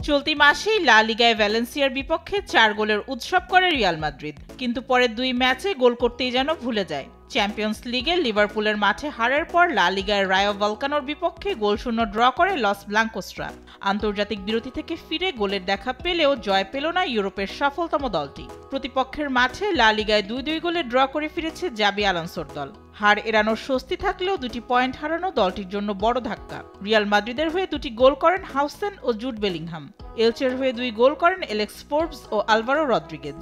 চলতি মাসেই লা লিগায় ভ্যালেন্সিয়ার বিপক্ষে 4 গোলের উৎসব করে রিয়াল মাদ্রিদ, কিন্তু পরের 2 ম্যাচে গোল করতেই যেন ভুলে যায়। চ্যাম্পিয়ন্স লিগে লিভারপুলের মাঠে হারের পর লা লিগায় রায়ো ভালকানোর বিপক্ষে গোলশূন্য ড্র করে লস ব্লাঙ্কোসরা। আন্তর্জাতিক বিরতি থেকে ফিরে গোলের দেখা পেলেও জয় পেল না ইউরোপের সফলতম দলটি। প্রতিপক্ষের মাঠে লা লিগায় 2-2 গোলে ড্র করে ফিরেছে জাবি আলোনসোর দল। হার এড়ানোর স্বস্তি থাকলেও 2টি পয়েন্ট হারানো দলটির জন্য বড় ধাক্কা। রিয়াল মাদ্রিদের হয়ে 2টি গোল করেন হাউসেন ও জুড বেলিংহাম। এলচের হয়ে 2 গোল করেন এলেক্স ফোর্বস ও আলভারো রদ্রিগেজ।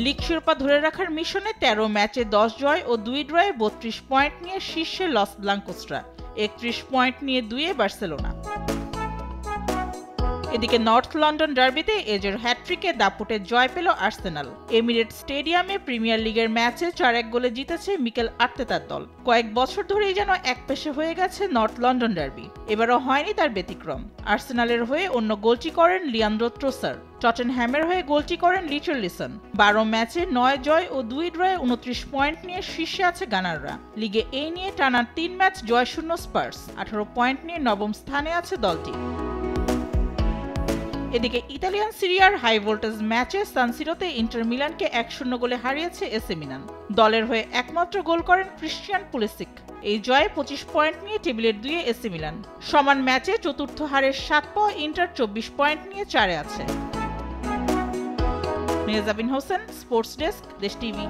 লিগ শিরোপা ধরে রাখার মিশনে 13 ম্যাচে 10 জয় ও 2 ড্রয়ে 32 পয়েন্ট নিয়ে শীর্ষে লস ব্লাঙ্কোসরা, 31 পয়েন্ট নিয়ে 2-এ বার্সেলোনা। এদিকে নর্থ লন্ডন ডার্বিতে এজের হ্যাটট্রিকে দাপুটে জয় পেল আর্সেনাল। এমিরেটস স্টেডিয়ামে প্রিমিয়ার লিগের ম্যাচে 4-1 গোলে জিতেছে মিকেল আর্তেতার দল। কয়েক বছর ধরেই যেন একপেশে হয়ে গেছে নর্থ লন্ডন ডার্বি, এবারও হয়নি তার ব্যতিক্রম। আর্সেনালের হয়ে অন্য গোলটি করেন লিয়ান্দ্রো ট্রোসার। টটেনহ্যামের হয়ে গোলটি করেন লিচারলিসন। 12 ম্যাচে 9 জয় ও 2 ড্রয়ে 29 পয়েন্ট নিয়ে শীর্ষে আছে গানাররা। লিগে এই নিয়ে টানা 3 ম্যাচ জয়শূন্য স্পার্স, 18 পয়েন্ট নিয়ে নবম স্থানে আছে দলটি। এদিকে ইতালিয়ান সিরিয়ার হাই ভোল্টেজ ম্যাচে সান সিরোতে ইন্টার মিলানকে 1-0 গোলে হারিয়েছে এসি মিলান। দলের হয়ে একমাত্র গোল করেন ক্রিশ্চিয়ান পুলিসিক। এই জয়ে 25 পয়েন্ট নিয়ে টেবিলের 2-এ এসি মিলান। সমান ম্যাচে চতুর্থ হারের 7 পাওয়া ইন্টার 24 পয়েন্ট নিয়ে 4-এ আছে। মেহজাবিন হোসেন, স্পোর্টস ডেস্ক, দেশ টিভি।